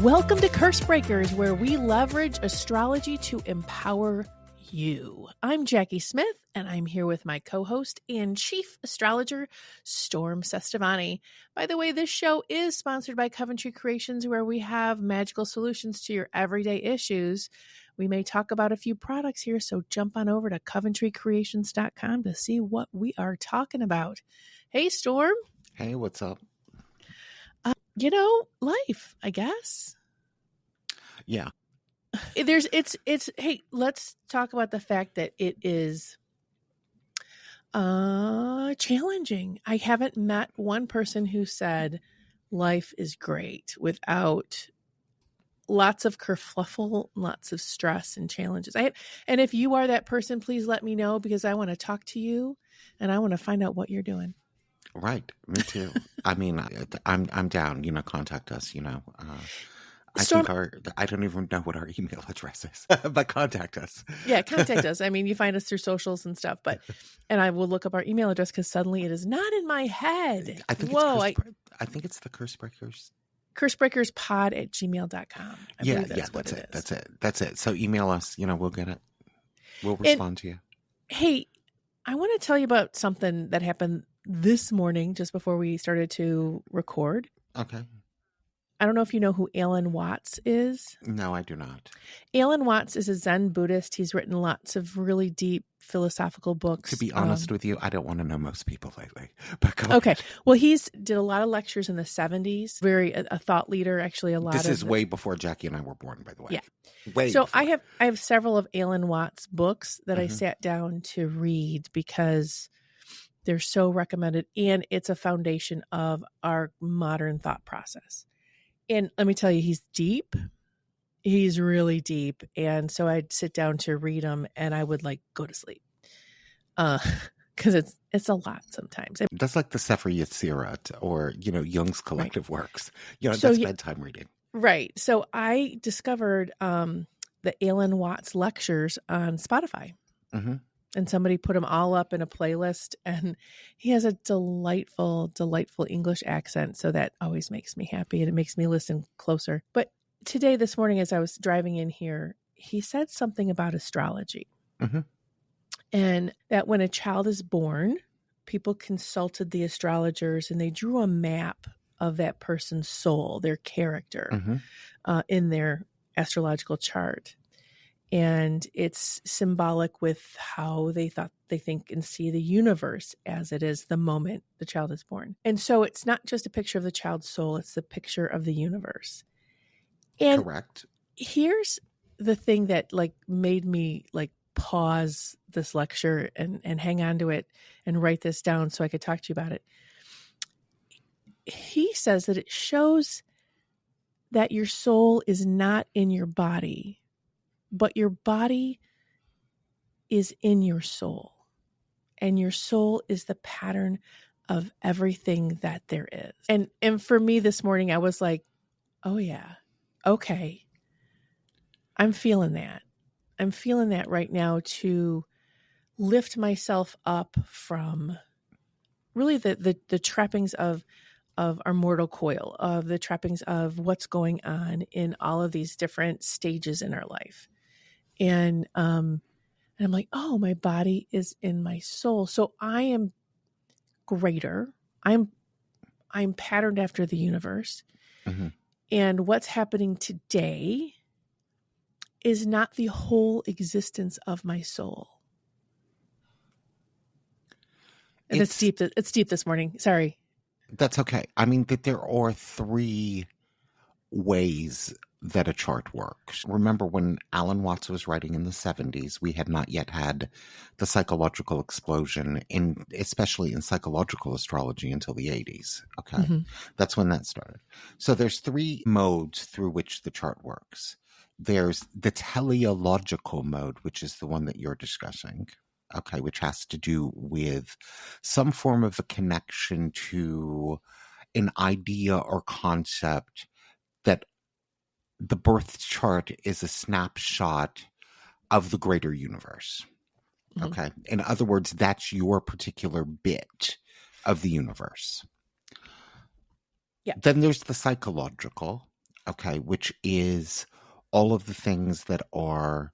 Welcome to Curse Breakers, where we leverage astrology to empower you. I'm Jackie Smith, and I'm here with my co-host and chief astrologer, Storm Sestavani. By the way, this show is sponsored by Coventry Creations, where we have magical solutions to your everyday issues. We may talk about a few products here, so jump on over to coventrycreations.com to see what we are talking about. Hey, Storm. Hey, what's up? Life, I guess. Yeah. Hey, let's talk about the fact that it is challenging. I haven't met one person who said life is great without lots of kerfluffle, lots of stress and challenges. And if you are that person, please let me know, because I want to talk to you and I want to find out what you're doing. Right. Me too. I mean, I'm down, contact us, Storm, I don't even know what our email address is, but contact us. Yeah, contact us. I mean, you find us through socials and stuff, and I will look up our email address because suddenly it is not in my head. I think it's the Curse Breakers. cursebreakerspod@gmail.com. That's it. So email us, we'll get it. We'll respond to you. Hey, I want to tell you about something that happened this morning just before we started to record. Okay. I don't know if you know who Alan Watts is. No, I do not. Alan Watts is a Zen Buddhist. He's written lots of really deep philosophical books. To be honest with you, I don't want to know most people lately. But okay. Well, he's did a lot of lectures in the 70s. A thought leader, actually. This is way before Jackie and I were born, by the way. Yeah. Way so before. I have several of Alan Watts' books that I sat down to read because they're so recommended, and it's a foundation of our modern thought process. And let me tell you, he's deep. He's really deep. And so I'd sit down to read them and I would go to sleep. Because it's a lot sometimes. That's like the Sefer Yetzirah or, Jung's collective works. That's bedtime reading. Right. So I discovered the Alan Watts lectures on Spotify. Mm-hmm. And somebody put them all up in a playlist, and he has a delightful, delightful English accent. So that always makes me happy, and it makes me listen closer. But this morning, as I was driving in here, he said something about astrology. Mm-hmm. And that when a child is born, people consulted the astrologers and they drew a map of that person's soul, their character, in their astrological chart. And it's symbolic with how they think and see the universe as it is the moment the child is born. And so it's not just a picture of the child's soul, it's the picture of the universe. And correct. Here's the thing that made me pause this lecture and hang on to it and write this down so I could talk to you about it. He says that it shows that your soul is not in your body, but your body is in your soul. And your soul is the pattern of everything that there is. And for me this morning, I was like, oh yeah, okay. I'm feeling that. I'm feeling that right now, to lift myself up from really the trappings of our mortal coil, of the trappings of what's going on in all of these different stages in our life. And I'm like, oh, my body is in my soul. So I am greater. I'm patterned after the universe. Mm-hmm. And what's happening today is not the whole existence of my soul. And it's deep. It's deep this morning. Sorry. That's okay. I mean, that there are three ways that a chart works. Remember, when Alan Watts was writing in the 70s, we had not yet had the psychological explosion, especially in psychological astrology, until the 80s. Okay. Mm-hmm. That's when that started. So there's three modes through which the chart works. There's the teleological mode, which is the one that you're discussing. Okay, which has to do with some form of a connection to an idea or concept that the birth chart is a snapshot of the greater universe. Mm-hmm. Okay. In other words, that's your particular bit of the universe. Yeah. Then there's the psychological, okay, which is all of the things that are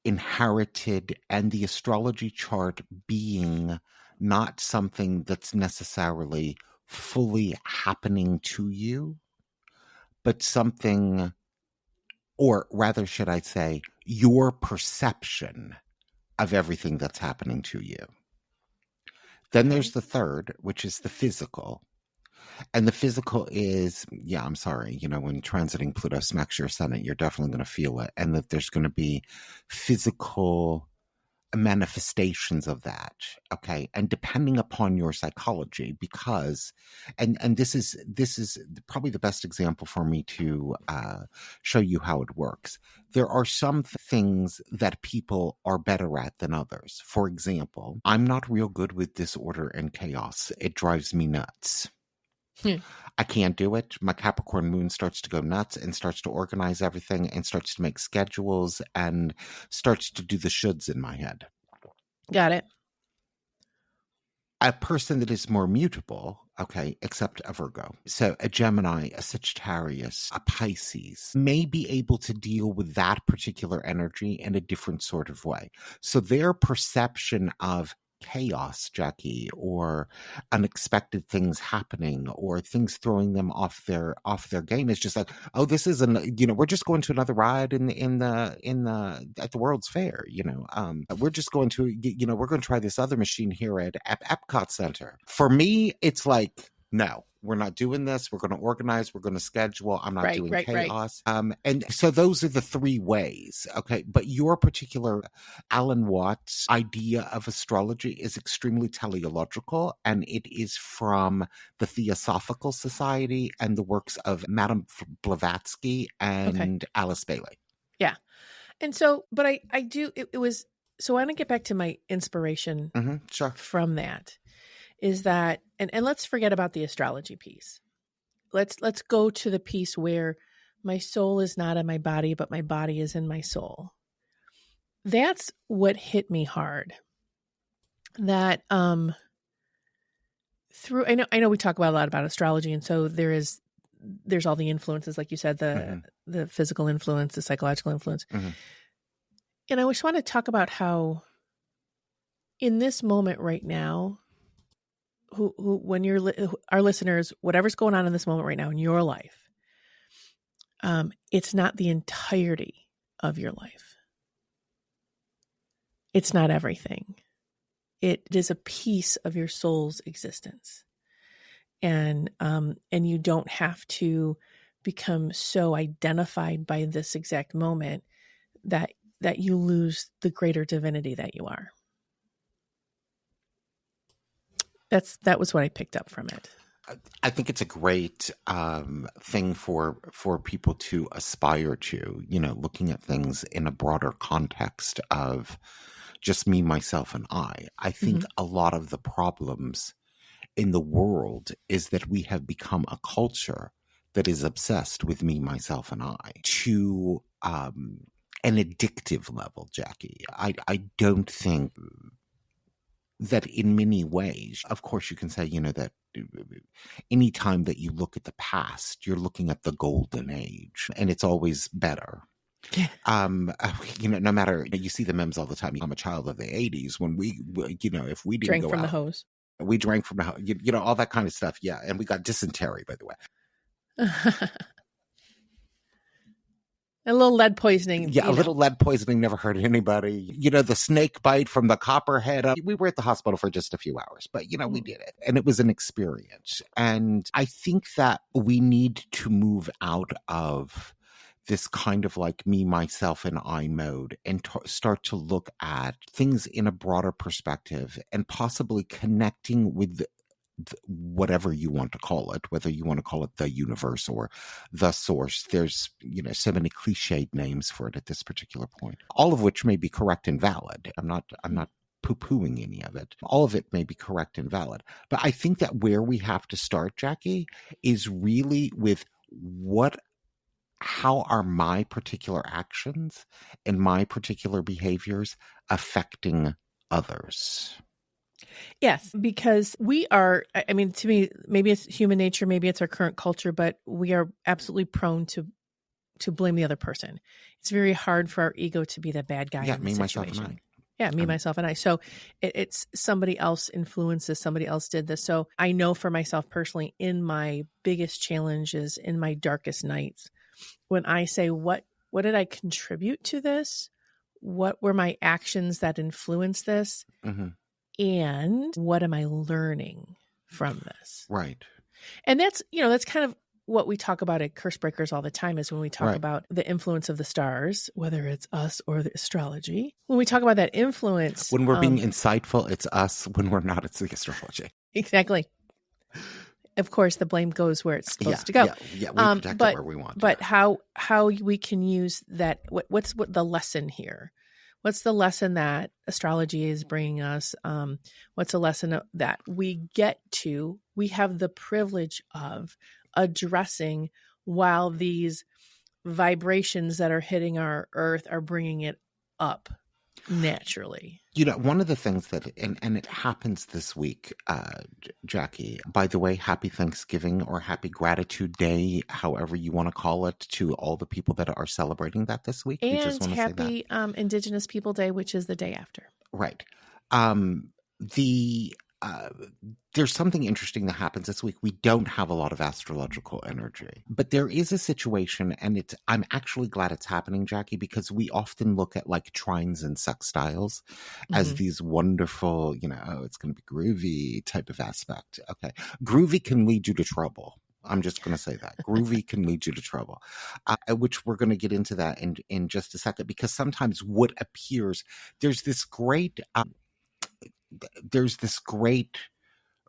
inherited, and the astrology chart being not something that's necessarily fully happening to you, but something, or rather, should I say, your perception of everything that's happening to you. Then there's the third, which is the physical. And the physical is, yeah, I'm sorry, when transiting Pluto smacks your ascendant, you're definitely going to feel it. And that there's going to be physical manifestations of that, okay, and depending upon your psychology, because and this is probably the best example for me to show you how it works. There are some things that people are better at than others. For example, I'm not real good with disorder and chaos. It drives me nuts. I can't do it. My Capricorn moon starts to go nuts and starts to organize everything and starts to make schedules and starts to do the shoulds in my head. Got it. A person that is more mutable, okay, except a Virgo. So a Gemini, a Sagittarius, a Pisces may be able to deal with that particular energy in a different sort of way. So their perception of chaos, Jackie, or unexpected things happening, or things throwing them off their game is just like, oh, this isn't, we're just going to another ride at the World's Fair, we're just going to, we're going to try this other machine here at Epcot Center. For me, it's like, no, we're not doing this. We're going to organize. We're going to schedule. I'm not doing chaos. And so those are the three ways. Okay. But your particular Alan Watts idea of astrology is extremely teleological, and it is from the Theosophical Society and the works of Madame Blavatsky and Alice Bailey. Yeah. And so, but I do, it was, so I want to get back to my inspiration from that. Is that, and let's forget about the astrology piece. Let's go to the piece where my soul is not in my body, but my body is in my soul. That's what hit me hard. That through, I know we talk about a lot about astrology, and so there's all the influences, like you said, the physical influence, the psychological influence. And I just want to talk about how in this moment right now, who when you're our listeners, whatever's going on in this moment right now in your life, it's not the entirety of your life. It's not everything. It is a piece of your soul's existence. And you don't have to become so identified by this exact moment that you lose the greater divinity that you are. That was what I picked up from it. I think it's a great thing for people to aspire to, looking at things in a broader context of just me, myself, and I. I think a lot of the problems in the world is that we have become a culture that is obsessed with me, myself, and I to an addictive level, Jackie. I don't think that in many ways, of course, you can say, that anytime that you look at the past, you're looking at the golden age, and it's always better. No matter, you see the memes all the time. I'm a child of the 80s when we, if we didn't drank go from out, the hose, we drank from the hose, all that kind of stuff. Yeah. And we got dysentery, by the way. A little lead poisoning. Yeah, a little lead poisoning never hurt anybody. The snake bite from the copperhead. We were at the hospital for just a few hours, but, we did it. And it was an experience. And I think that we need to move out of this kind of like me, myself, and I mode and start to look at things in a broader perspective and possibly connecting with whatever you want to call it, whether you want to call it the universe or the source. There's, so many cliched names for it at this particular point, all of which may be correct and valid. I'm not poo-pooing any of it. All of it may be correct and valid. But I think that where we have to start, Jackie, is really with how are my particular actions and my particular behaviors affecting others? Yes, because we are, I mean, to me, maybe it's human nature, maybe it's our current culture, but we are absolutely prone to blame the other person. It's very hard for our ego to be the bad guy Yeah, in the me, myself, and I. situation. Yeah, me, myself, and I. So it's somebody else influenced this, somebody else did this. So I know for myself personally, in my biggest challenges, in my darkest nights, when I say, what did I contribute to this? What were my actions that influenced this? Mm-hmm. And what am I learning from this? Right. And that's, that's kind of what we talk about at Curse Breakers all the time, is when we talk Right. about the influence of the stars, whether it's us or the astrology. When we talk about that influence. When we're being insightful, it's us. When we're not, it's the astrology. Exactly. Of course, the blame goes where it's supposed to go. Yeah, we project it where we want. But how we can use that, what's the lesson here? What's the lesson that astrology is bringing us? What's a lesson that we have the privilege of addressing while these vibrations that are hitting our earth are bringing it up naturally? One of the things that, and it happens this week, Jackie, by the way, happy Thanksgiving or happy Gratitude Day, however you want to call it, to all the people that are celebrating that this week. And we just want to happy say that. Indigenous People Day, which is the day after. Right. There's something interesting that happens this week. We don't have a lot of astrological energy, but there is a situation, and I'm actually glad it's happening, Jackie, because we often look at like trines and sextiles as these wonderful, it's going to be groovy type of aspect. Okay. Groovy can lead you to trouble. I'm just going to say that. Groovy can lead you to trouble, which we're going to get into that in just a second, because sometimes what appears, there's this great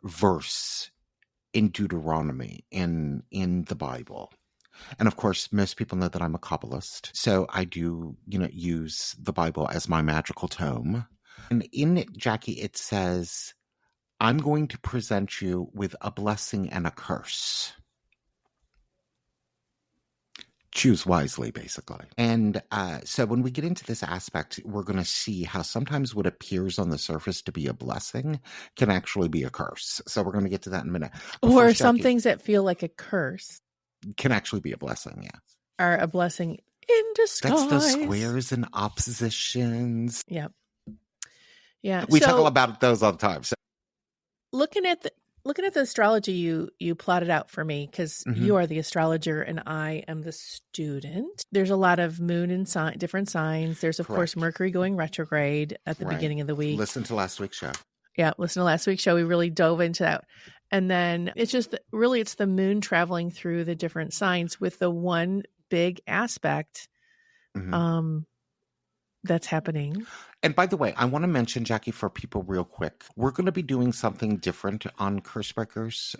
verse in Deuteronomy in the Bible. And of course, most people know that I'm a Kabbalist. So I do, use the Bible as my magical tome. And in it, Jackie, it says, I'm going to present you with a blessing and a curse. Choose wisely, basically. And so when we get into this aspect, we're going to see how sometimes what appears on the surface to be a blessing can actually be a curse. So we're going to get to that in a minute. But or first, some Jackie, things that feel like a curse can actually be a blessing, yeah. Are a blessing in disguise. That's the squares and oppositions. Yep. Yeah. We talk about those all the time. So looking at the astrology you plotted out for me, because you are the astrologer and I am the student. There's a lot of moon and different signs. There's, of course, Mercury going retrograde at the beginning of the week. Listen to last week's show. Yeah, listen to last week's show. We really dove into that. And then it's just really, it's the moon traveling through the different signs with the one big aspect that's happening. And by the way, I want to mention, Jackie, for people real quick, we're going to be doing something different on Curse Breakers,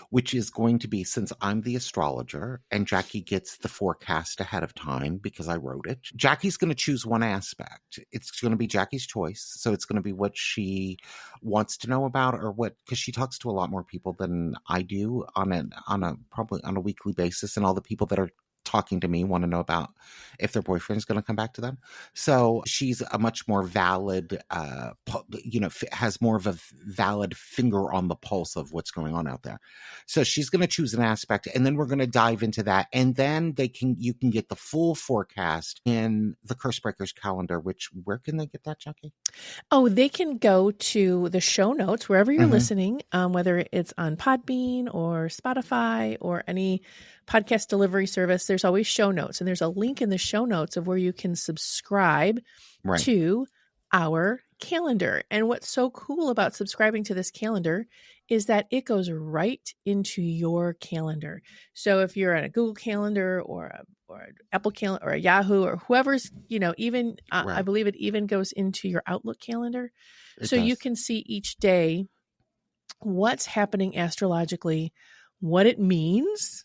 which is going to be, since I'm the astrologer and Jackie gets the forecast ahead of time because I wrote it, Jackie's going to choose one aspect. It's going to be Jackie's choice. So it's going to be what she wants to know about, or because she talks to a lot more people than I do probably on a weekly basis. And all the people that are talking to me want to know about if their boyfriend's going to come back to them. So she's a much more valid, has more of a valid finger on the pulse of what's going on out there. So she's going to choose an aspect, and then we're going to dive into that. And then you can get the full forecast in the Curse Breakers calendar, where can they get that, Jackie? Oh, they can go to the show notes, wherever you're listening, whether it's on Podbean or Spotify or any podcast delivery service. There's always show notes, and there's a link in the show notes of where you can subscribe to our calendar. And what's so cool about subscribing to this calendar is that it goes right into your calendar. So if you're on a Google Calendar or an Apple Calendar or a Yahoo or whoever's, even I believe it even goes into your Outlook calendar. So you can see each day what's happening astrologically, what it means,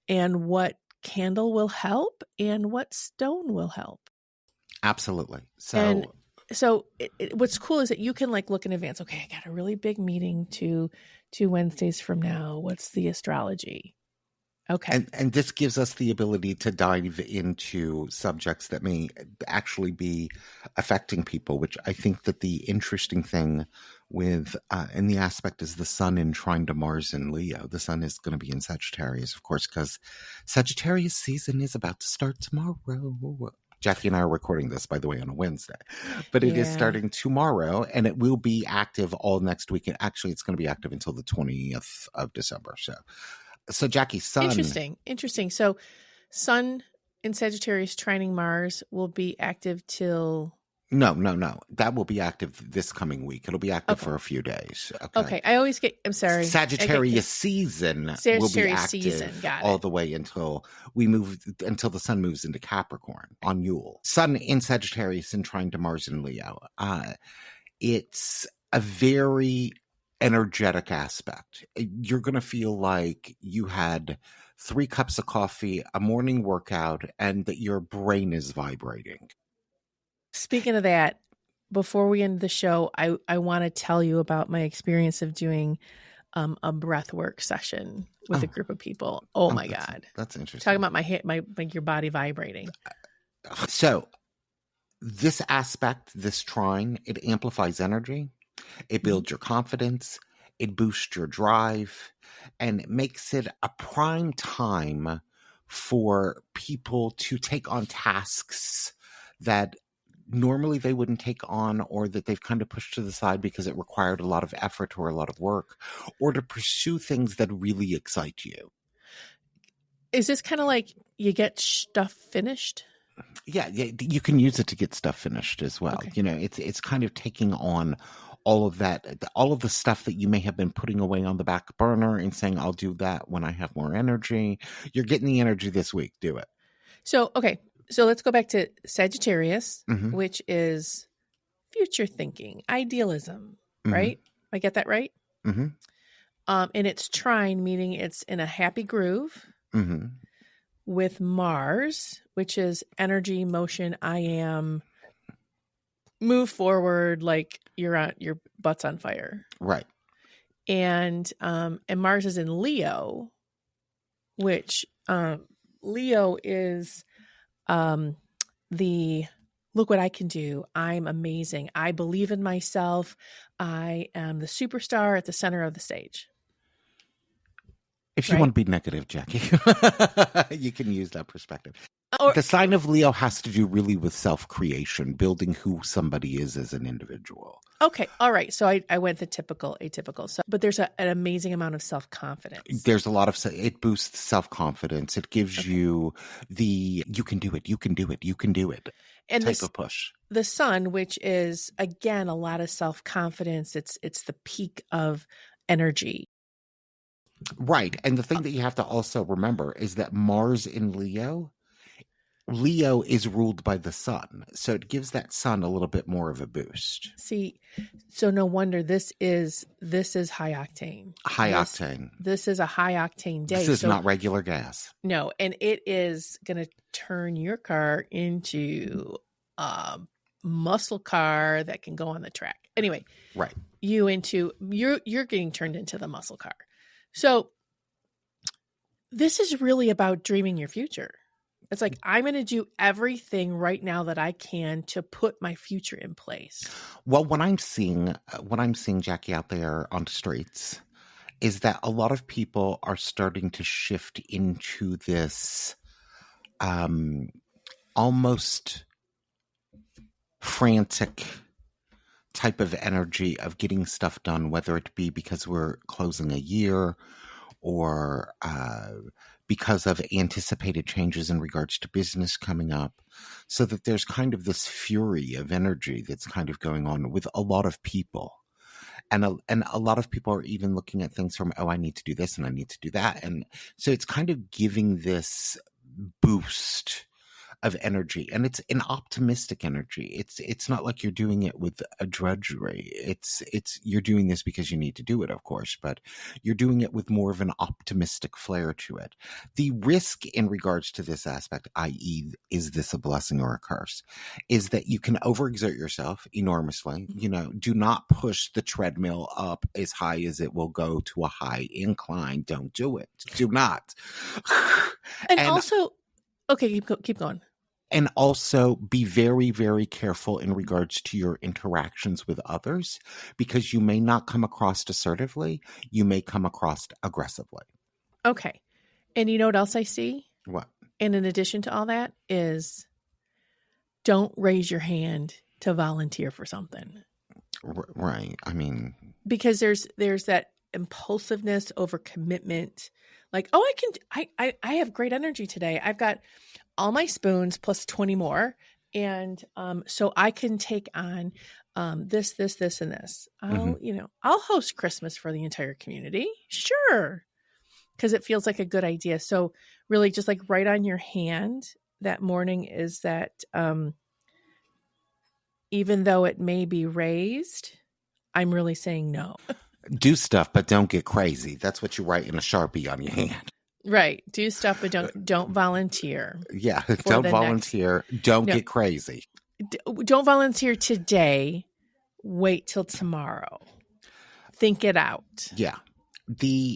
and what candle will help and what stone will help. Absolutely. So what's cool is that you can look in advance. Okay, I got a really big meeting 2 Wednesdays from now. What's the astrology? Okay. And this gives us the ability to dive into subjects that may actually be affecting people, which I think that the interesting thing with and the aspect is the sun in trine to Mars in Leo. The sun is going to be in Sagittarius, of course, because Sagittarius season is about to start tomorrow. Jackie and I are recording this, by the way, on a Wednesday, but it is starting tomorrow, and it will be active all next week. And actually, it's going to be active until the 20th of December. So Jackie, sun. Interesting. So sun in Sagittarius trining Mars will be active till... No. That will be active this coming week. It'll be active for a few days. Okay. I always get, I'm sorry. Sagittarius season will be active all the way until until the sun moves into Capricorn on Yule. Sun in Sagittarius and trine to Mars in Leo. It's a very energetic aspect. You're going to feel like you had 3 cups of coffee, a morning workout, and that your brain is vibrating. Speaking of that, before we end the show, I want to tell you about my experience of doing a breathwork session with a group of people. Oh my God. That's interesting. Talking about my your body vibrating. So this aspect, this trine, it amplifies energy. It builds your confidence. It boosts your drive, and it makes it a prime time for people to take on tasks that normally they wouldn't take on, or that they've kind of pushed to the side because it required a lot of effort or a lot of work, or to pursue things that really excite you. Is this kind of like you get stuff finished? Yeah, you can use it to get stuff finished as well. Okay. You know, it's kind of taking on all of that, all of the stuff that you may have been putting away on the back burner and saying, I'll do that when I have more energy. You're getting the energy this week. Do it. So, okay. So let's go back to Sagittarius, which is future thinking, idealism, right? I get that right? And it's trine, meaning it's in a happy groove with Mars, which is energy, motion, I am, move forward like your butt's on fire. Right. And Mars is in Leo, which Leo is the look what I can do. I'm amazing. I believe in myself. I am the superstar at the center of the stage. If you want to be negative, Jackie, you can use that perspective. The sign of Leo has to do really with self-creation, building who somebody is as an individual. Okay. All right. So I went the typical, atypical. So, but there's an amazing amount of self-confidence. There's a lot of, it boosts self-confidence. It gives you the, you can do it and type of push. The sun, which is, again, a lot of self-confidence. It's the peak of energy. Right. And the thing that you have to also remember is that Mars in Leo is ruled by the sun. So it gives that sun a little bit more of a boost. See, so no wonder this is high octane. This is a high octane day. This is not regular gas. No, and it is going to turn your car into a muscle car that can go on the track. Anyway, right. You're getting turned into the muscle car. So this is really about dreaming your future. It's like, I'm going to do everything right now that I can to put my future in place. Well, what I'm seeing, Jackie, out there on the streets is that a lot of people are starting to shift into this almost frantic type of energy of getting stuff done, whether it be because we're closing a year or because of anticipated changes in regards to business coming up, so that there's kind of this fury of energy that's kind of going on with a lot of people. And a lot of people are even looking at things from, I need to do this and I need to do that. And so it's kind of giving this boost of energy, and it's an optimistic energy. It's not like you're doing it with a drudgery. It's you're doing this because you need to do it, of course, but you're doing it with more of an optimistic flair to it. The risk in regards to this aspect, i.e., is this a blessing or a curse, is that you can overexert yourself enormously. You know, do not push the treadmill up as high as it will go to a high incline. Don't do it. Do not. And also, okay, keep going. And also be very, very careful in regards to your interactions with others, because you may not come across assertively. You may come across aggressively. Okay. And you know what else I see? What? And in addition to all that is don't raise your hand to volunteer for something. Right. I mean, because there's that impulsiveness over commitment. Like, oh, I have great energy today. I've got all my spoons plus 20 more. And so I can take on this, and this. I'll host Christmas for the entire community. Sure. Because it feels like a good idea. So really just like write on your hand that morning is that even though it may be raised, I'm really saying no. do stuff, but don't get crazy. That's what you write in a Sharpie on your hand. Right. Do stuff, but don't volunteer. Yeah. Don't volunteer. Don't get crazy. Don't volunteer today. Wait till tomorrow. Think it out. Yeah.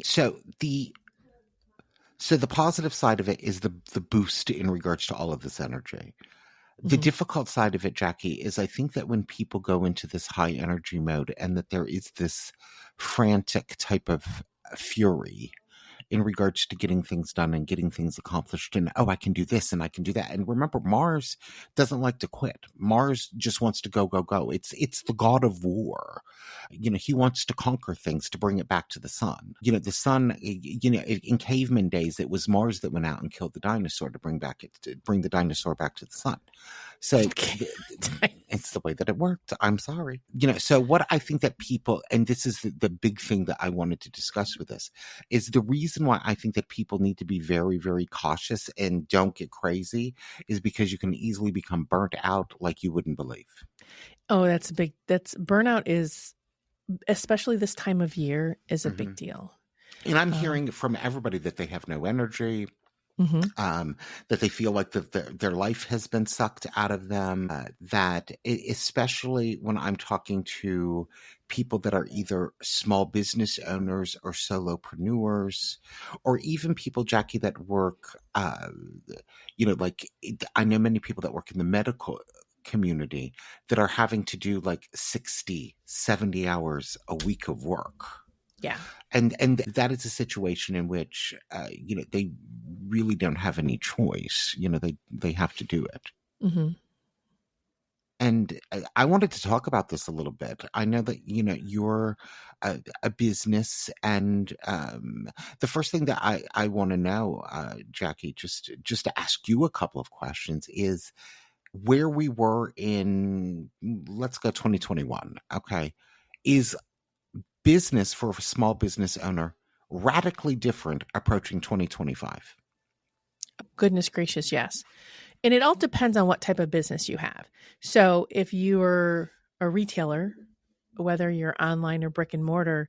So the positive side of it is the boost in regards to all of this energy. The difficult side of it, Jackie, is I think that when people go into this high energy mode and that there is this frantic type of fury in regards to getting things done and getting things accomplished, and I can do this and I can do that. And remember, Mars doesn't like to quit. Mars just wants to go, go, go. It's the god of war. He wants to conquer things to bring it back to the sun. The sun, in caveman days, it was Mars that went out and killed the dinosaur to bring the dinosaur back to the sun. So it's the way that it worked. I'm sorry. So what I think that people, and this is the big thing that I wanted to discuss with this, is the reason why I think that people need to be very, very cautious and don't get crazy is because you can easily become burnt out like you wouldn't believe. Oh, that's burnout is, especially this time of year, is a big deal. And I'm hearing from everybody that they have no energy. That they feel like their life has been sucked out of them, especially when I'm talking to people that are either small business owners or solopreneurs, or even people, Jackie, that work, like I know many people that work in the medical community that are having to do like 60, 70 hours a week of work. Yeah. And that is a situation in which, they really don't have any choice. They have to do it. Mm-hmm. And I wanted to talk about this a little bit. I know that, you're a business, and the first thing that I want to know, Jackie, just to ask you a couple of questions, is where we were in, let's go 2021. Okay. Is business for a small business owner radically different approaching 2025? Goodness gracious, yes. And it all depends on what type of business you have. So if you're a retailer, whether you're online or brick and mortar,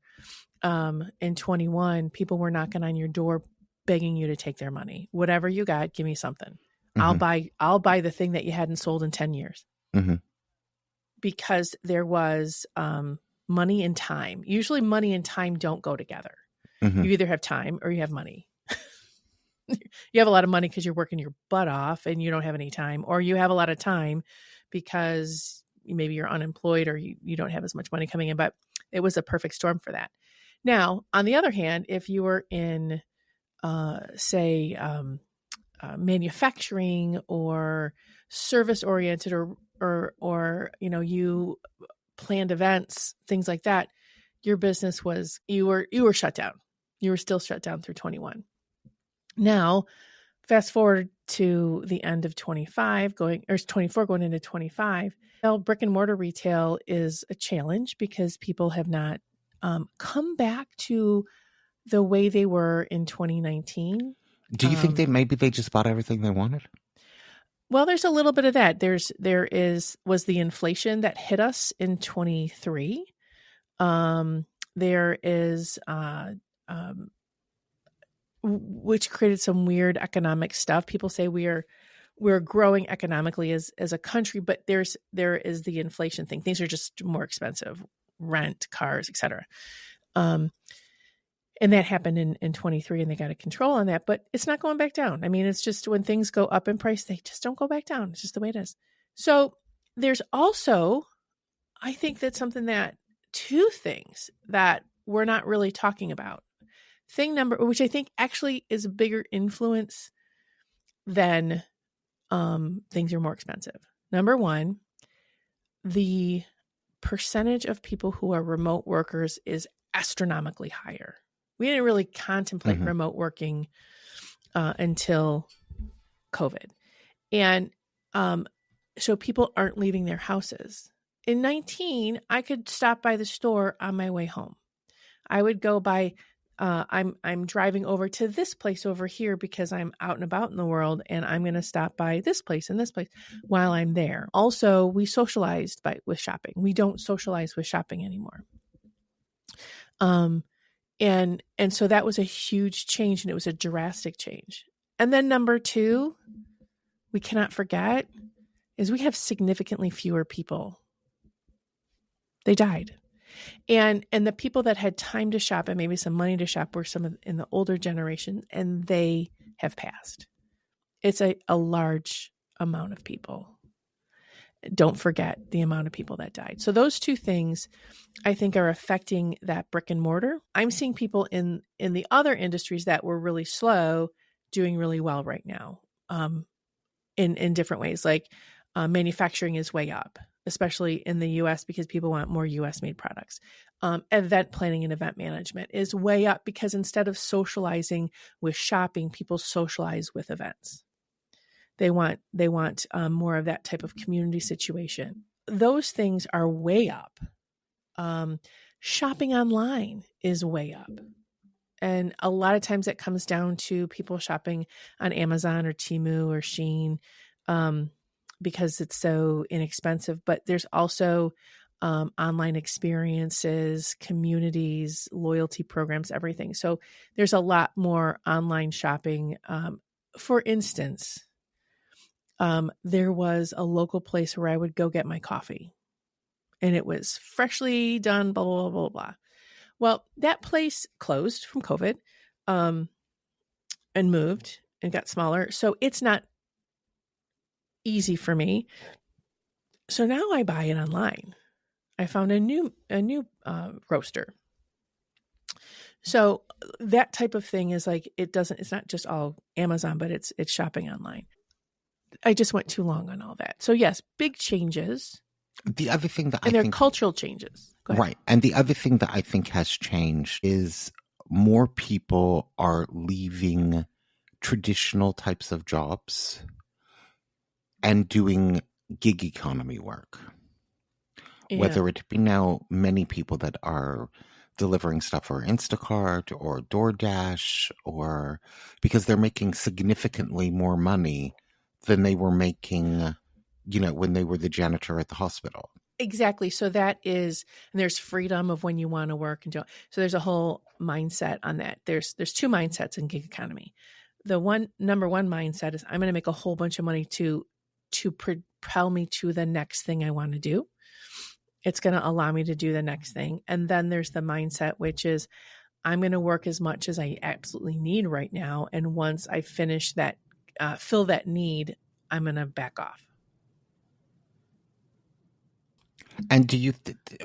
in 21, people were knocking on your door begging you to take their money. Whatever you got, give me something. I'll buy the thing that you hadn't sold in 10 years. Because there was money and time. Usually money and time don't go together. You either have time or you have money. You have a lot of money because you're working your butt off and you don't have any time, or you have a lot of time because maybe you're unemployed or you don't have as much money coming in, but it was a perfect storm for that. Now, on the other hand, if you were in, manufacturing or service oriented or you planned events, things like that, your business was, you were shut down. You were still shut down through 21. Now, fast forward to the end of 24 going into 25. Now, brick and mortar retail is a challenge because people have not come back to the way they were in 2019. Do you think they just bought everything they wanted? Well, there's a little bit of that. There was the inflation that hit us in 23. There is which created some weird economic stuff. People say we're growing economically as a country, but there is the inflation thing. Things are just more expensive, rent, cars, etc. And that happened in 23 and they got a control on that, but it's not going back down. I mean, it's just when things go up in price, they just don't go back down. It's just the way it is. So there's also, I think that's something that two things that we're not really talking about. Thing number, which I think actually is a bigger influence than things are more expensive. Number one, the percentage of people who are remote workers is astronomically higher. We didn't really contemplate remote working until COVID. And so people aren't leaving their houses. In 19, I could stop by the store on my way home. I would go by, I'm driving over to this place over here because I'm out and about in the world, and I'm going to stop by this place and this place while I'm there. Also, we socialized with shopping. We don't socialize with shopping anymore. And so that was a huge change, and it was a drastic change. And then number two, we cannot forget, is we have significantly fewer people. They died. And the people that had time to shop and maybe some money to shop were some in the older generation, and they have passed. It's a large amount of people. Don't forget the amount of people that died. So those two things, I think, are affecting that brick and mortar. I'm seeing people in the other industries that were really slow doing really well right now, in different ways. Like manufacturing is way up, especially in the U.S. because people want more U.S. made products. Event planning and event management is way up because instead of socializing with shopping, people socialize with events. They want more of that type of community situation. Those things are way up. Shopping online is way up. And a lot of times it comes down to people shopping on Amazon or Temu or Shein because it's so inexpensive. But there's also online experiences, communities, loyalty programs, everything. So there's a lot more online shopping. For instance, there was a local place where I would go get my coffee, and it was freshly done, blah, blah, blah, blah, blah. Well, that place closed from COVID, and moved and got smaller. So it's not easy for me. So now I buy it online. I found a new roaster. So that type of thing is like, it's not just all Amazon, but it's shopping online. I just went too long on all that. So yes, big changes. The other thing that they're cultural changes. Right. And the other thing that I think has changed is more people are leaving traditional types of jobs and doing gig economy work. Yeah. Whether it be now many people that are delivering stuff for Instacart or DoorDash, or because they're making significantly more money than they were making, when they were the janitor at the hospital. Exactly. So that is, and there's freedom of when you want to work and do. So there's a whole mindset on that. There's two mindsets in gig economy. The number one mindset is I'm going to make a whole bunch of money to propel me to the next thing I want to do. It's going to allow me to do the next thing. And then there's the mindset, which is I'm going to work as much as I absolutely need right now. And once I finish that, fill that need, I'm going to back off. And do you,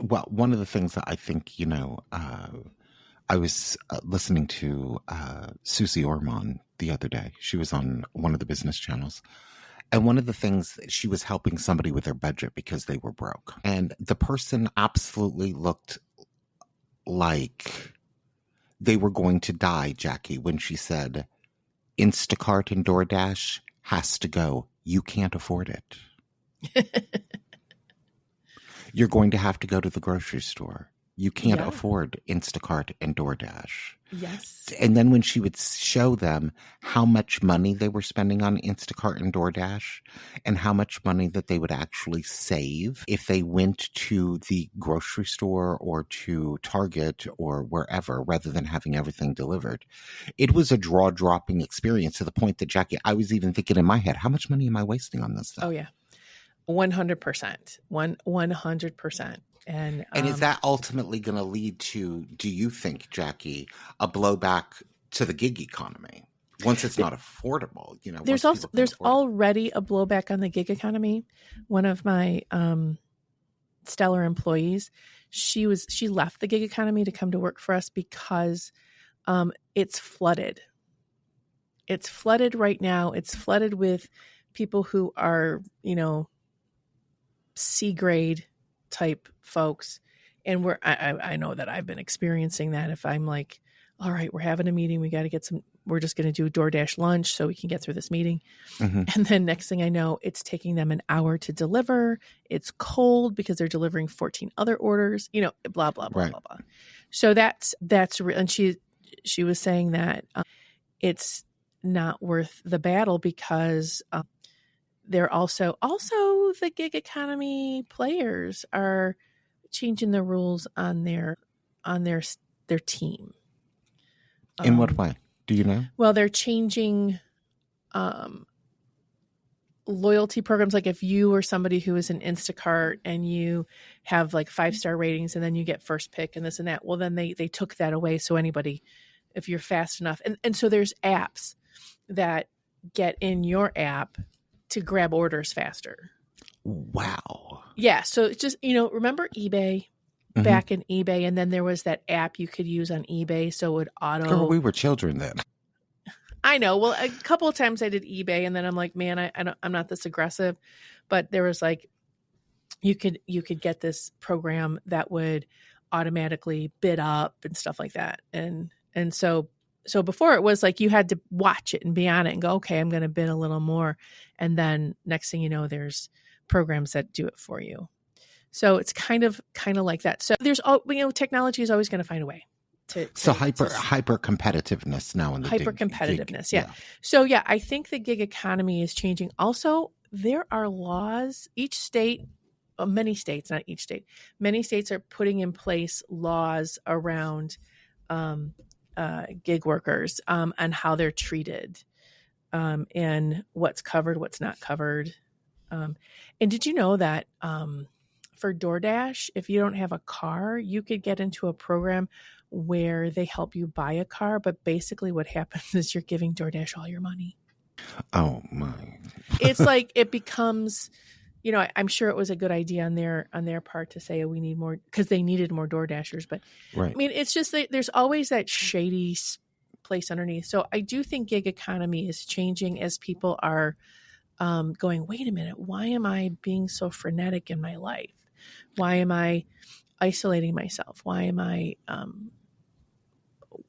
one of the things that I think, I was listening to Susie Orman the other day. She was on one of the business channels. And one of the things, she was helping somebody with their budget because they were broke. And the person absolutely looked like they were going to die, Jackie, when she said, Instacart and DoorDash has to go. You can't afford it. You're going to have to go to the grocery store. You can't afford Instacart and DoorDash. Yes. And then when she would show them how much money they were spending on Instacart and DoorDash and how much money that they would actually save if they went to the grocery store or to Target or wherever rather than having everything delivered, it was a jaw-dropping experience to the point that, Jackie, I was even thinking in my head, how much money am I wasting on this stuff? Oh, yeah. 100%. 100%. And is that ultimately going to lead to, do you think, Jackie, a blowback to the gig economy once it's not affordable? There's once people can't there's afford it. already a blowback on the gig economy. One of my stellar employees, she left the gig economy to come to work for us because it's flooded. It's flooded right now. It's flooded with people who are, C grade type folks. And I know that I've been experiencing that. If I'm like, all right, we're having a meeting, we're just going to do DoorDash lunch so we can get through this meeting. Mm-hmm. And then next thing I know, it's taking them an hour to deliver. It's cold because they're delivering 14 other orders, blah, blah, blah, Right. blah, blah. So that's real. And she was saying that it's not worth the battle because they're also the gig economy players are changing the rules on their team. In what way? Do you know? Well, they're changing loyalty programs. Like if you are somebody who is an Instacart and you have like 5-star ratings and then you get first pick and this and that, well, then they took that away. So anybody, if you're fast enough, and so there's apps that get in your app to grab orders faster. Wow. Yeah. So it's just, remember eBay? Mm-hmm. Back in eBay, and then there was that app you could use on eBay, so it would auto. Girl, we were children then. I know. Well, a couple of times I did eBay, and then I'm like, man, I'm not this aggressive. But there was like, you could get this program that would automatically bid up and stuff like that, and so before it was like you had to watch it and be on it and go, okay, I'm going to bid a little more, and then next thing you know, there's programs that do it for you. So it's kind of like that. So there's technology is always going to find a way to hyper competitiveness now in the hyper competitiveness. Yeah. So yeah, I think the gig economy is changing. Also, there are laws. Each state, many states, not each state, many states are putting in place laws around gig workers and how they're treated and what's covered, what's not covered. And did you know that for DoorDash, if you don't have a car, you could get into a program where they help you buy a car. But basically what happens is you're giving DoorDash all your money. Oh my. It's like it becomes, I'm sure it was a good idea on their part to say, oh, we need more, because they needed more DoorDashers. But right. I mean, it's just that there's always that shady place underneath. So I do think gig economy is changing as people are going, wait a minute, why am I being so frenetic in my life? Why am I isolating myself? Why am I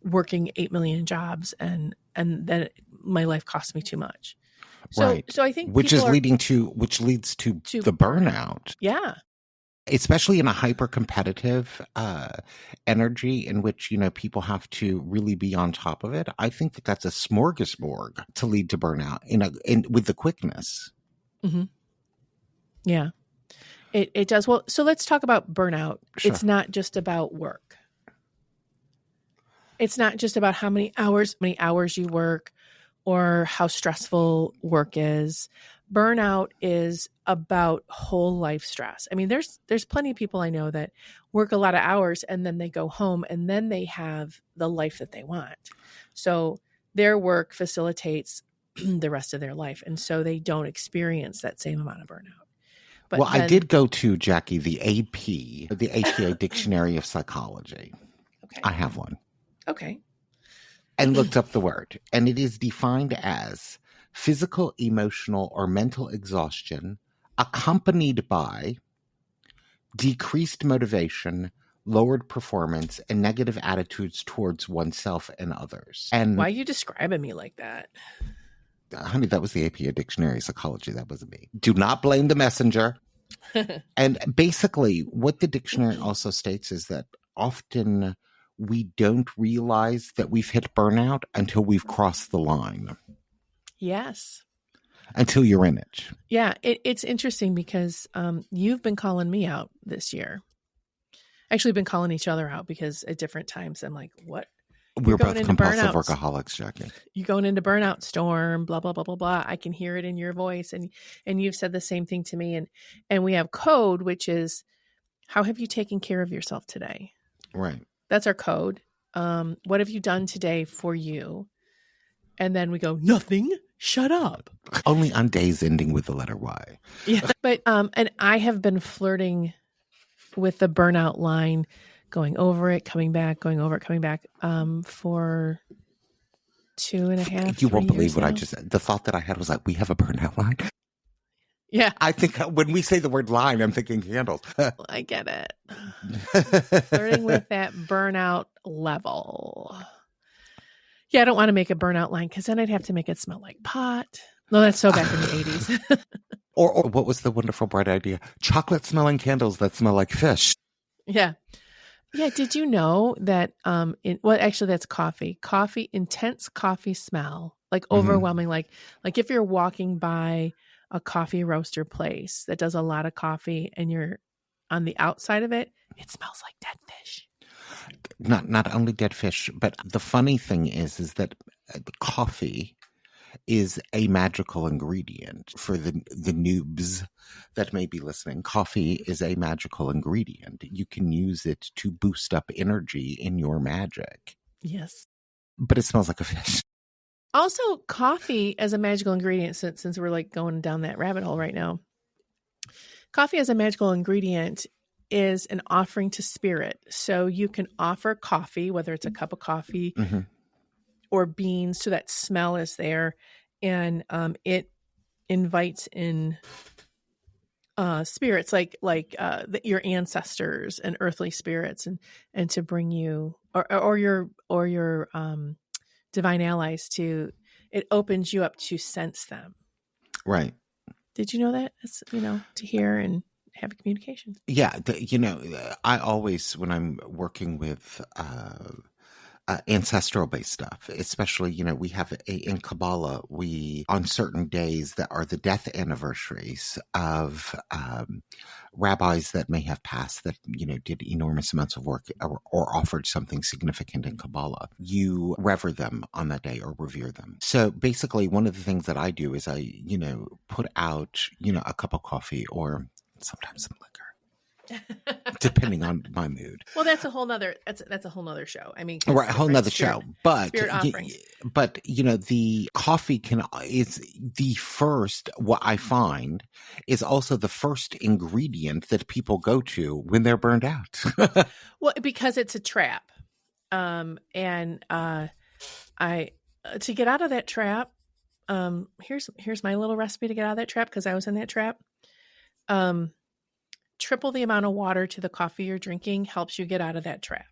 working 8 million jobs and then my life costs me too much? So, right. So I think which leads to the burnout. Yeah. Especially in a hyper competitive energy in which, people have to really be on top of it. I think that's a smorgasbord to lead to burnout with the quickness. Mm-hmm. Yeah, it does. Well, so let's talk about burnout. Sure. It's not just about work. It's not just about how many hours you work or how stressful work is. Burnout is about whole life stress. I mean, there's plenty of people I know that work a lot of hours and then they go home and then they have the life that they want. So their work facilitates the rest of their life. And so they don't experience that same amount of burnout. But I did go to, Jackie, the APA Dictionary of Psychology. Okay. I have one. Okay. And looked up the word. And it is defined as physical, emotional, or mental exhaustion accompanied by decreased motivation, lowered performance, and negative attitudes towards oneself and others. And why are you describing me like that? Honey, that was the APA Dictionary of Psychology. That wasn't me. Do not blame the messenger. And basically, what the dictionary also states is that often we don't realize that we've hit burnout until we've crossed the line. Yes. Until you're in it. Yeah, it's interesting because you've been calling me out this year. Actually, been calling each other out because at different times I'm like, what? We're both compulsive workaholics, Jackie. You're going into burnout, Storm, blah, blah, blah, blah, blah. I can hear it in your voice. And you've said the same thing to me. And we have code, which is How have you taken care of yourself today? Right. That's our code. What have you done today for you? And then we go, nothing. Shut up. Only on days ending with the letter Y. Yeah. But and I have been flirting with the burnout line, going over it, coming back, going over it, coming back, for 2.5, You 3 won't believe years what I now. just said. The thought that I had was like, we have a burnout line. Yeah, I think when we say the word line, I'm thinking candles. I get it. Flirting with that burnout level. Yeah, I don't want to make a burnout line because then I'd have to make it smell like pot. No, that's so back in the 80s. Or what was the wonderful bright idea? Chocolate smelling candles that smell like fish. Yeah. Yeah. Did you know that, well, actually that's coffee, intense coffee smell, like overwhelming, like if you're walking by a coffee roaster place that does a lot of coffee and you're on the outside of it, it smells like dead fish. Not only dead fish, but the funny thing is that coffee is a magical ingredient. For the noobs that may be listening, coffee is a magical ingredient. You can use it to boost up energy in your magic. Yes. But it smells like a fish. Also, coffee as a magical ingredient, since we're like going down that rabbit hole right now, coffee as a magical ingredient is an offering to spirit. So you can offer coffee, whether it's a cup of coffee or beans, so that smell is there, and it invites in spirits like your ancestors and earthly spirits, and to bring you or your divine allies to. It opens you up to sense them. Right. Did you know that? It's, to hear and have a communication. Yeah. I always, when I'm working with ancestral based stuff, especially, we have in Kabbalah, on certain days that are the death anniversaries of rabbis that may have passed that, did enormous amounts of work or offered something significant in Kabbalah. You rever them on that day or revere them. So basically, one of the things that I do is I, put out, a cup of coffee or sometimes some liquor. Depending on my mood. Well, that's a whole nother show. I mean, right, a whole nother show. But spirit offerings. But the coffee is the first. What I find is also the first ingredient that people go to when they're burned out. Well, because it's a trap, and I to get out of that trap. Here's my little recipe to get out of that trap, because I was in that trap. Triple the amount of water to the coffee you're drinking helps you get out of that trap.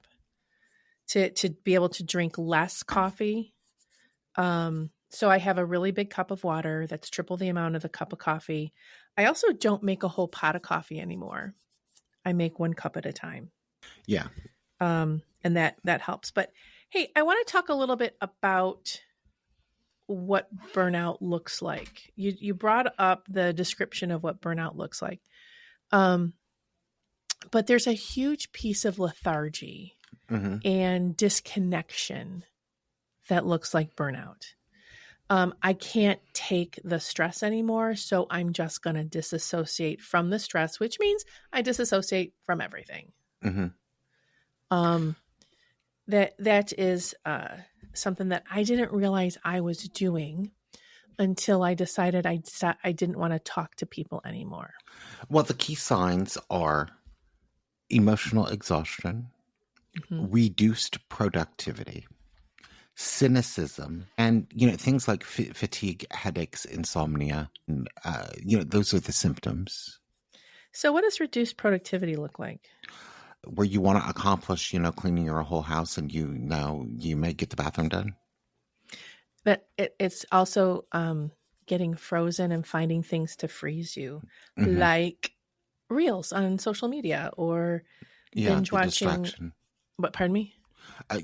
To be able to drink less coffee. So I have a really big cup of water that's triple the amount of the cup of coffee. I also don't make a whole pot of coffee anymore. I make 1 cup at a time. Yeah. And that helps. But hey, I want to talk a little bit about what burnout looks like. You brought up the description of what burnout looks like. But there's a huge piece of lethargy and disconnection that looks like burnout. I can't take the stress anymore, so I'm just going to disassociate from the stress, which means I disassociate from everything. That is something that I didn't realize I was doing until I decided I didn't want to talk to people anymore. Well, the key signs are emotional exhaustion, reduced productivity, cynicism, and things like fatigue, headaches, insomnia. And, those are the symptoms. So, what does reduced productivity look like? Where you want to accomplish, cleaning your whole house, and you may get the bathroom done. But it's also getting frozen and finding things to freeze you, like reels on social media or binge watching. But pardon me?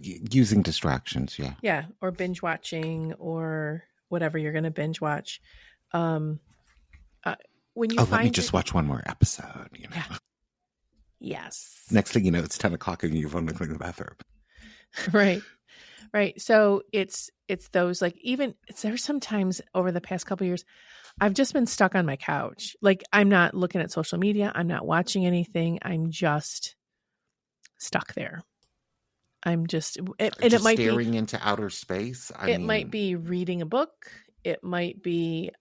Using distractions, yeah. Yeah, or binge watching or whatever you're going to binge watch. When you let me just watch one more episode. Yeah. Yes. Next thing you know, it's 10 o'clock and you've only cleaned the bathroom. Right. Right. So it's those like even there's sometimes over the past couple of years I've just been stuck on my couch. Like I'm not looking at social media, I'm not watching anything. I'm just stuck there. I'm just and Just staring into outer space. I it might mean, be reading a book, it might be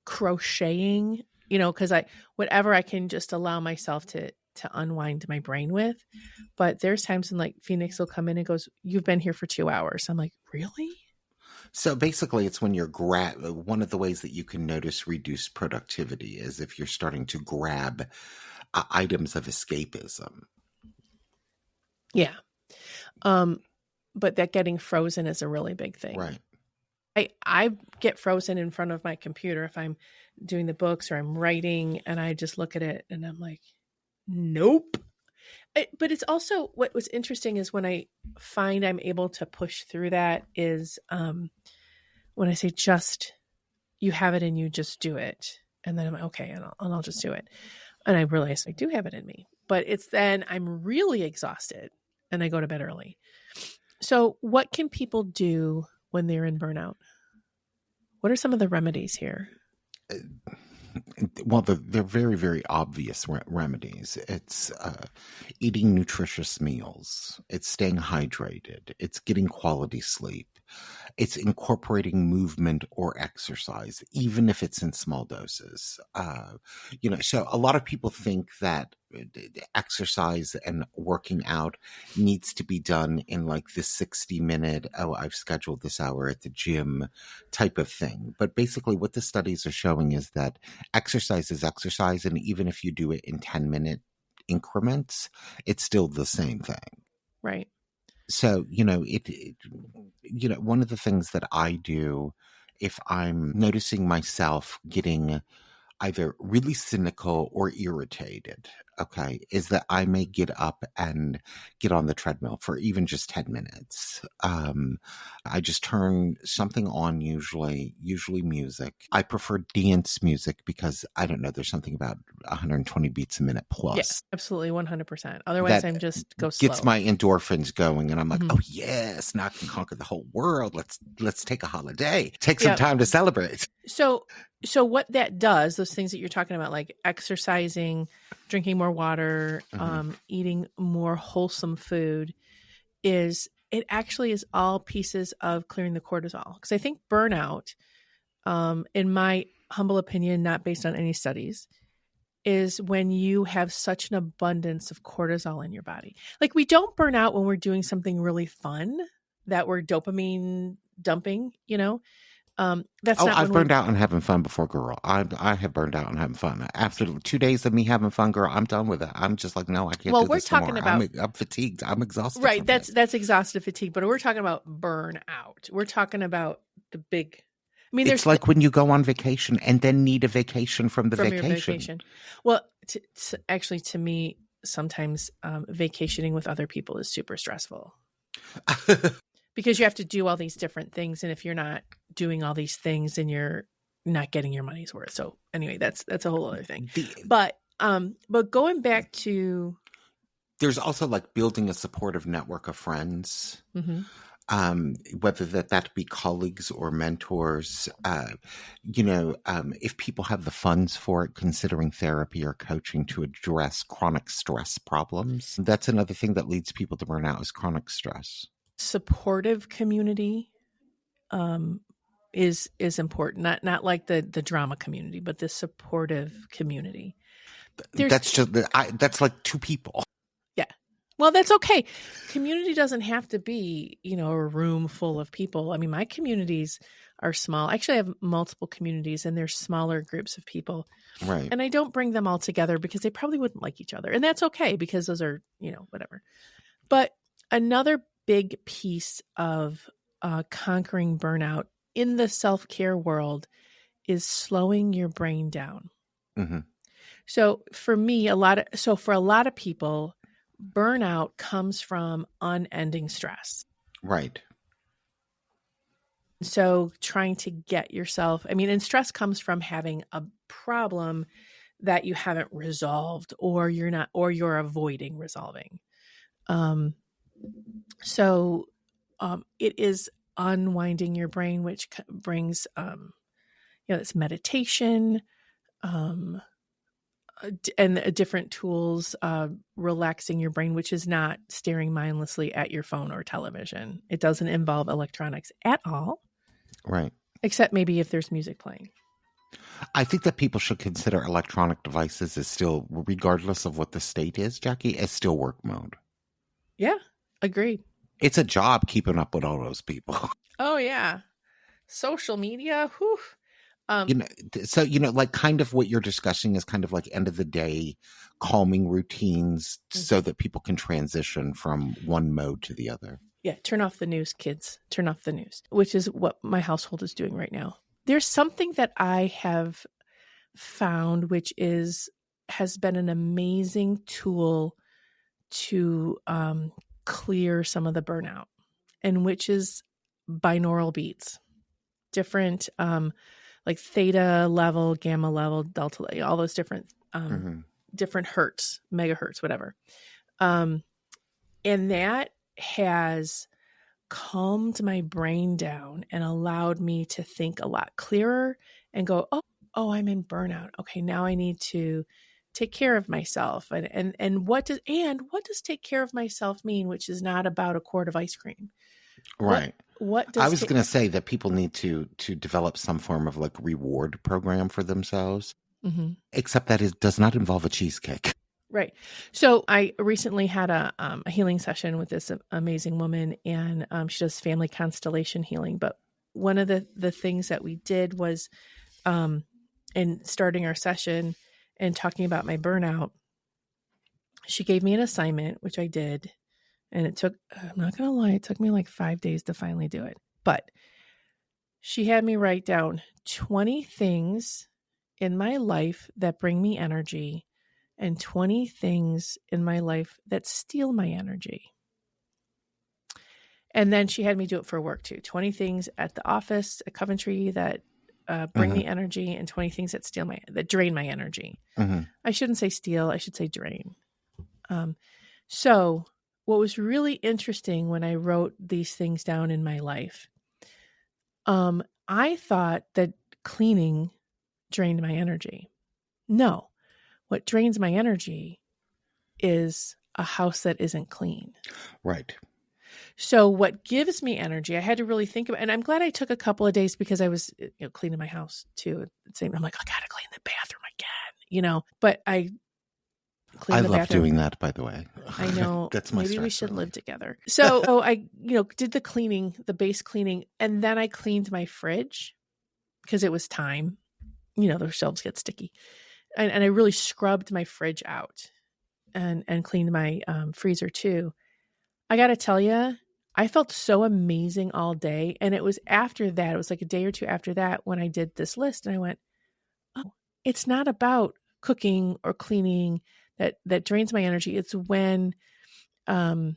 crocheting, you know, cuz I whatever I can just allow myself to unwind my brain with. But there's times when like Phoenix will come in and goes, "You've been here for 2 hours." I'm like, "Really?" so basically, it's when you're one of the ways that you can notice reduced productivity is if you're starting to grab items of escapism. Yeah. Um but that getting frozen is a really big thing. Right. I get frozen in front of my computer if I'm doing the books or I'm writing and I just look at it and I'm like, nope. But it's also what was interesting is when I find I'm able to push through that is when I say just you have it and you just do it. And then I'm like, okay, and I'll just do it. And I realize I do have it in me. But it's then I'm really exhausted and I go to bed early. So what can people do when they're in burnout? What are some of the remedies here? Well, they're very, very obvious remedies. It's eating nutritious meals. It's staying hydrated. It's getting quality sleep. It's incorporating movement or exercise, even if it's in small doses. So a lot of people think that exercise and working out needs to be done in like this 60-minute, oh, I've scheduled this hour at the gym type of thing. But basically what the studies are showing is that exercise is exercise. And even if you do it in 10-minute increments, it's still the same thing. Right. So, one of the things that I do if I'm noticing myself getting either really cynical or irritated, okay, is that I may get up and get on the treadmill for even just 10 minutes. I just turn something on, usually music. I prefer dance music because I don't know, there's something about 120 beats a minute plus. Yes, absolutely 100%. Otherwise, I'm just go slow. Gets my endorphins going, and I'm like, Mhm. oh yes, now I can conquer the whole world. Let's take a holiday, take some time to celebrate. So what that does, those things that you're talking about, like exercising, drinking more water, eating more wholesome food, is it actually is all pieces of clearing the cortisol. Because I think burnout, in my humble opinion, not based on any studies, is when you have such an abundance of cortisol in your body. Like we don't burn out when we're doing something really fun that we're dopamine dumping, you know? That's not I've burned out on having fun before, girl. I have burned out on having fun. After 2 days of me having fun, girl, I'm done with it. I'm just like, no, I can't do this anymore. I'm fatigued. I'm exhausted. Right. That's exhaustive fatigue. But we're talking about burnout. We're talking about the big. I mean, it's like when you go on vacation and then need a vacation from your vacation. Well, actually, to me, sometimes vacationing with other people is super stressful. Because you have to do all these different things, and if you're not doing all these things, then you're not getting your money's worth. So anyway, that's a whole other thing. But going back to, there's also like building a supportive network of friends, whether that be colleagues or mentors. If people have the funds for it, considering therapy or coaching to address chronic stress problems. That's another thing that leads people to burnout is chronic stress. Supportive community is important, not like the drama community, but the supportive community. That's like two people. Yeah, well, that's okay. Community doesn't have to be a room full of people. I mean, my communities are small. Actually, I have multiple communities, and they're smaller groups of people, right? And I don't bring them all together because they probably wouldn't like each other, and that's okay because those are whatever. But another big piece of conquering burnout in the self-care world is slowing your brain down. Mm-hmm. So for me, for a lot of people, burnout comes from unending stress. Right. So trying to get yourself, and stress comes from having a problem that you haven't resolved or you're avoiding resolving. So it is unwinding your brain, which brings, it's meditation, and different tools, relaxing your brain, which is not staring mindlessly at your phone or television. It doesn't involve electronics at all. Right. Except maybe if there's music playing. I think that people should consider electronic devices as still, regardless of what the state is, Jackie, as still work mode. Yeah, agreed. It's a job keeping up with all those people. Oh, yeah. Social media, whew. Like kind of what you're discussing is kind of like end of the day calming routines so that people can transition from one mode to the other. Yeah, turn off the news, kids. Turn off the news, which is what my household is doing right now. There's something that I have found, which has been an amazing tool to clear some of the burnout, and which is binaural beats, different like theta level, gamma level, delta, all those different different hertz, megahertz, whatever. And that has calmed my brain down and allowed me to think a lot clearer and go, oh, I'm in burnout. Okay, now I need to take care of myself. And what does take care of myself mean, which is not about a quart of ice cream. Right. What does I was going to say that people need to develop some form of like reward program for themselves, except that it does not involve a cheesecake. Right. So I recently had a healing session with this amazing woman, and she does family constellation healing. But one of the things that we did was, in starting our session and talking about my burnout, she gave me an assignment, which I did. And it took, I'm not going to lie, it took me like 5 days to finally do it. But she had me write down 20 things in my life that bring me energy and 20 things in my life that steal my energy. And then she had me do it for work too. 20 things at the office at Coventry that bring me energy, and 20 things that drain my energy. I shouldn't say steal, I should say drain. So what was really interesting when I wrote these things down in my life, I thought that cleaning drained my energy. No, what drains my energy is a house that isn't clean. Right. So what gives me energy, I had to really think about, and I'm glad I took a couple of days because I was cleaning my house too. I'm like, I got to clean the bathroom again, but I clean the bathroom. I love doing that, by the way. I know. That's my maybe stress we should relief. live together. So I, did the cleaning, the base cleaning, and then I cleaned my fridge because it was time. The shelves get sticky, and I really scrubbed my fridge out, and cleaned my freezer too. I got to tell you, I felt so amazing all day, and it was after that. It was like a day or two after that when I did this list, and I went, "Oh, it's not about cooking or cleaning that drains my energy. It's when I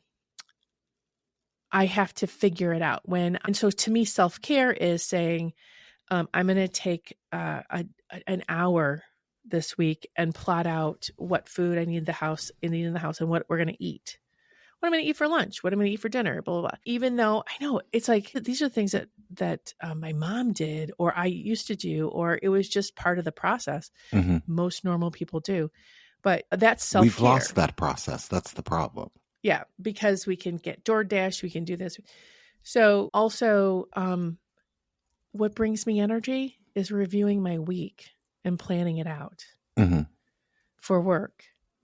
have to figure it out. And so to me, self-care is saying, I'm going to take an hour this week and plot out what food I need in the house and what we're going to eat. What I'm going to eat for lunch, what I'm going to eat for dinner, blah, blah, blah. Even though I know it's like, these are things that my mom did, or I used to do, or it was just part of the process. Most normal people do. But that's self-care. We've lost that process. That's the problem. Yeah, because we can get DoorDash, we can do this. So also, what brings me energy is reviewing my week and planning it out for work.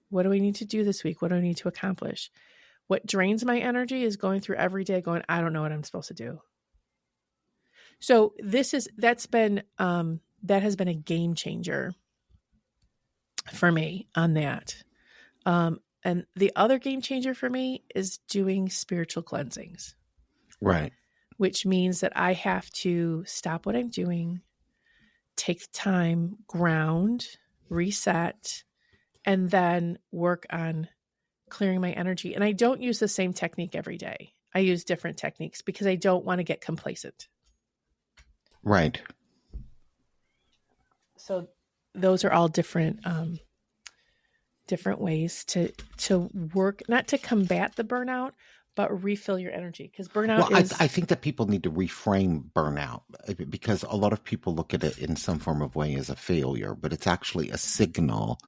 What do I need to do this week? What do I need to accomplish? What drains my energy is going through every day going, I don't know what I'm supposed to do. So that has been a game changer for me on that. And the other game changer for me is doing spiritual cleansings. Right. Which means that I have to stop what I'm doing, take time, ground, reset, and then work on clearing my energy. And I don't use the same technique every day. I use different techniques because I don't want to get complacent. Right. So those are all different ways to work, not to combat the burnout, but refill your energy, because Well, burnout is I think that people need to reframe burnout because a lot of people look at it in some form of way as a failure, but it's actually a signal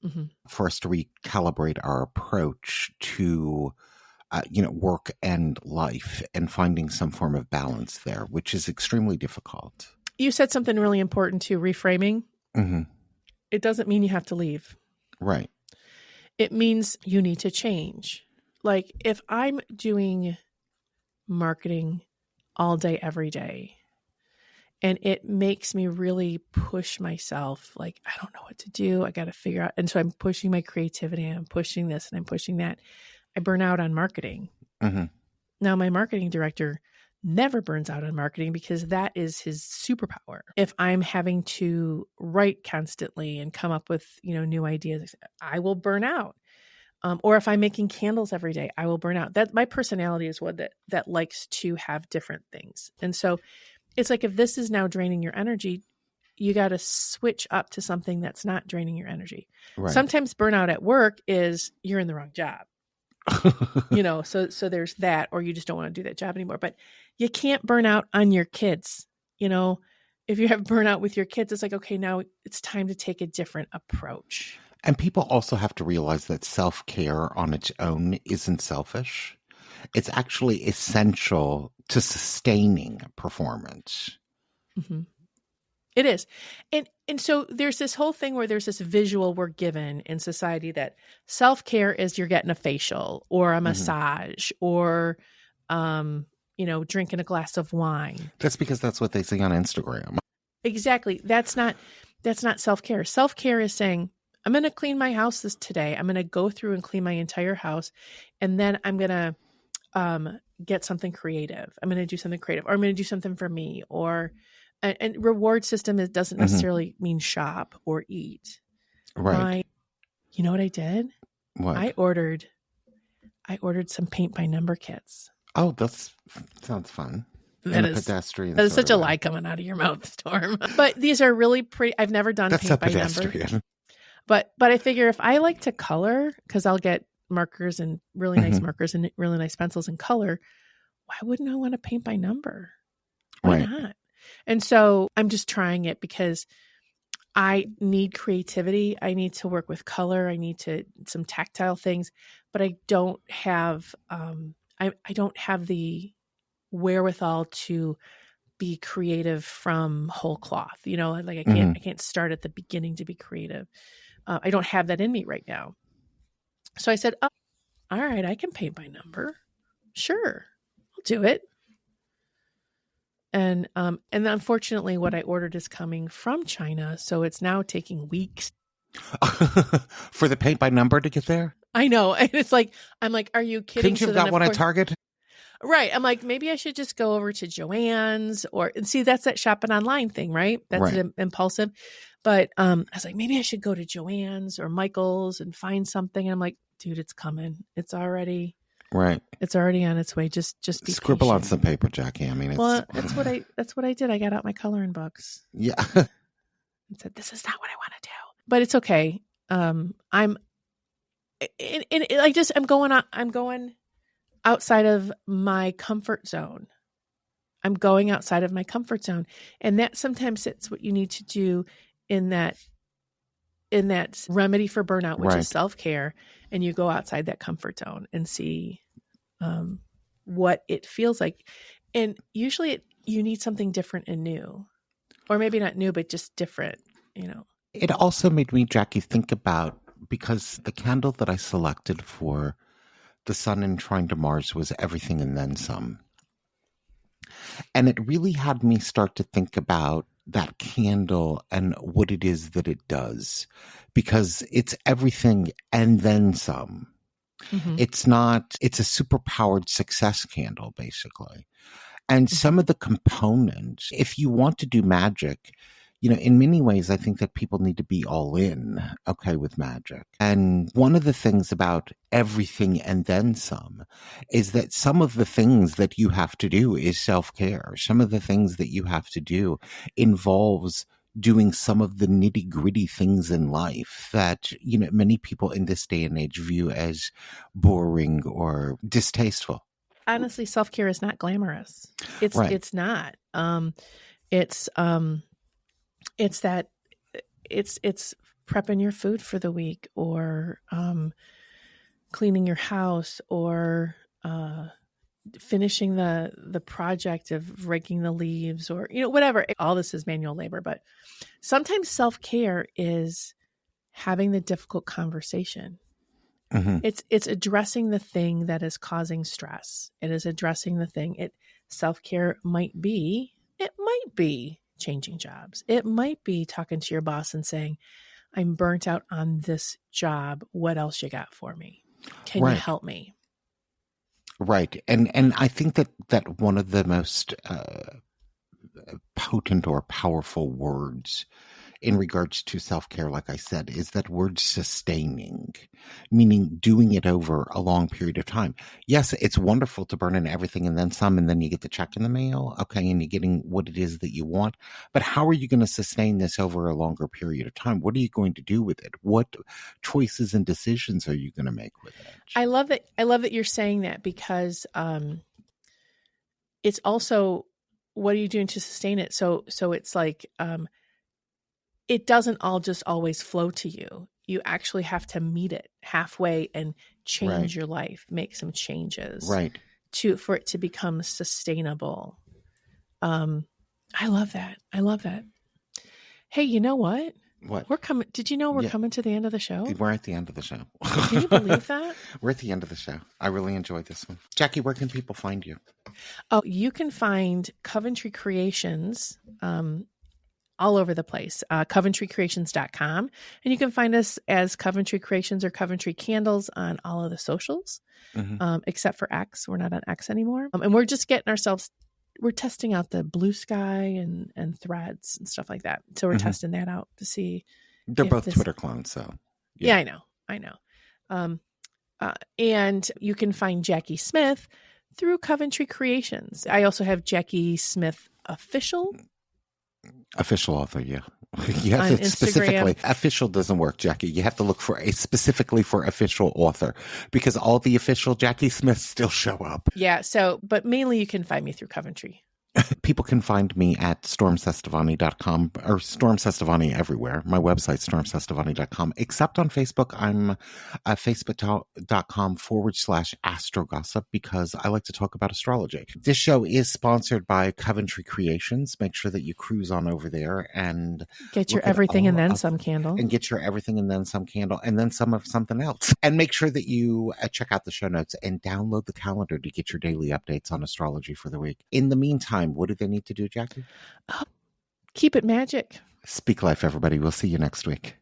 Mhm. for us to recalibrate our approach to work and life and finding some form of balance there, which is extremely difficult. You said something really important too, reframing. Hmm. It doesn't mean you have to leave. Right. It means you need to change. Like if I'm doing marketing all day, every day, and it makes me really push myself, like, I don't know what to do. I got to figure out. And so I'm pushing my creativity, and I'm pushing this and I'm pushing that. I burn out on marketing. Hmm. Now, my marketing director never burns out on marketing because that is his superpower. If I'm having to write constantly and come up with, new ideas, I will burn out. Or if I'm making candles every day, I will burn out. That my personality is one that likes to have different things. And so it's like, if this is now draining your energy, you got to switch up to something that's not draining your energy. Right. Sometimes burnout at work is you're in the wrong job. So there's that, or you just don't want to do that job anymore. But you can't burn out on your kids. If you have burnout with your kids, it's like, okay, now it's time to take a different approach. And people also have to realize that self-care on its own isn't selfish. It's actually essential to sustaining performance. Mm-hmm. It is. And so there's this whole thing where there's this visual we're given in society that self-care is you're getting a facial or a massage or, drinking a glass of wine. That's because that's what they see on Instagram. Exactly. That's not self-care. Self-care is saying, I'm going to clean my house today. I'm going to go through and clean my entire house. And then I'm going to get something creative. I'm going to do something creative, or I'm going to do something for me, or and reward system doesn't necessarily mean shop or eat. Right. You know what I did? What? I ordered some paint by number kits. Oh, sounds fun. That is such a lie coming out of your mouth, Storm. But these are really pretty. I've never done paint by number. But I figure if I like to color, because I'll get markers and really nice markers and really nice pencils and color, why wouldn't I want to paint by number? Why not? And so I'm just trying it because I need creativity. I need to work with color. I need some tactile things, but I don't have I don't have the wherewithal to be creative from whole cloth. Like I can't start at the beginning to be creative. I don't have that in me right now. So I said, oh, all right, I can paint by number. Sure, I'll do it. And unfortunately, what I ordered is coming from China, so it's now taking weeks for the paint by number to get there. I know, and it's like, I'm like, are you kidding? Couldn't you have got one at Target? Right. I'm like, maybe I should just go over to Joann's and see, that's that shopping online thing, right? That's impulsive. But I was like, maybe I should go to Joann's or Michael's and find something. And I'm like, dude, it's coming. It's already on its way. Just be scribble patient on some paper, Jackie. I mean, that's what I did. I got out my coloring books. Yeah. And said, this is not what I want to do. But it's okay. I'm going outside of my comfort zone. I'm going outside of my comfort zone. And that sometimes it's what you need to do in that remedy for burnout, which is self-care. And you go outside that comfort zone and see what it feels like. And usually you need something different and new, or maybe not new, but just different, It also made me, Jackie, think about, because the candle that I selected for the sun and trine to Mars was everything and then some. And it really had me start to think about that candle and what it is that it does, because it's everything and then some. Mm-hmm. It's a superpowered success candle, basically. And some of the components, if you want to do magic, in many ways, I think that people need to be all in, with magic. And one of the things about everything and then some is that some of the things that you have to do is self-care. Some of the things that you have to do involves doing some of the nitty-gritty things in life that, many people in this day and age view as boring or distasteful. honestly, self-care is not glamorous. It's Right. it's not. It's it's that it's prepping your food for the week, or cleaning your house, or finishing the project of raking the leaves, or whatever. All this is manual labor, but sometimes self-care is having the difficult conversation. Mm-hmm. It's addressing the thing that is causing stress. It is addressing the thing. Self-care might be changing jobs. It might be talking to your boss and saying, I'm burnt out on this job. What else you got for me? Can you Right. help me? Right. And I think that one of the most potent or powerful words in regards to self-care, like I said, is that word sustaining, meaning doing it over a long period of time. Yes, it's wonderful to burn in everything and then some, and then you get the check in the mail, okay, and you're getting what it is that you want. But how are you going to sustain this over a longer period of time? What are you going to do with it? What choices and decisions are you going to make with it? I love that you're saying that, because it's also, what are you doing to sustain it? So it's like, it doesn't all just always flow to you. You actually have to meet it halfway and change your life, make some changes, right, for it to become sustainable. I love that. Hey, you know what? What? We're coming. Did you know we're coming to the end of the show? We're at the end of the show. Can you believe that? We're at the end of the show. I really enjoyed this one. Jackie, where can people find you? Oh, you can find Coventry Creations all over the place. CoventryCreations.com. And you can find us as Coventry Creations or Coventry Candles on all of the socials, except for X. We're not on X anymore. And we're just we're testing out the Blue Sky and Threads and stuff like that. So we're testing that out to see. They're both Twitter clones, so. Yeah, I know. And you can find Jackie Smith through Coventry Creations. I also have Jackie Smith Official author, yeah. You have to specifically, official doesn't work, Jackie. You have to look for specifically for official author, because all the official Jackie Smiths still show up. Yeah. But mainly you can find me through Coventry. People can find me at stormsestavani.com, or Storm Sestavani everywhere. My website, stormsestavani.com, except on Facebook. I'm at facebook.com/astrogossip, because I like to talk about astrology. This show is sponsored by Coventry Creations. Make sure that you cruise on over there and get your everything and then some candle. And get your everything and then some candle, and then some of something else. And make sure that you check out the show notes and download the calendar to get your daily updates on astrology for the week. In the meantime, what do they need to do, Jackie? Keep it magic. Speak life, everybody. We'll see you next week.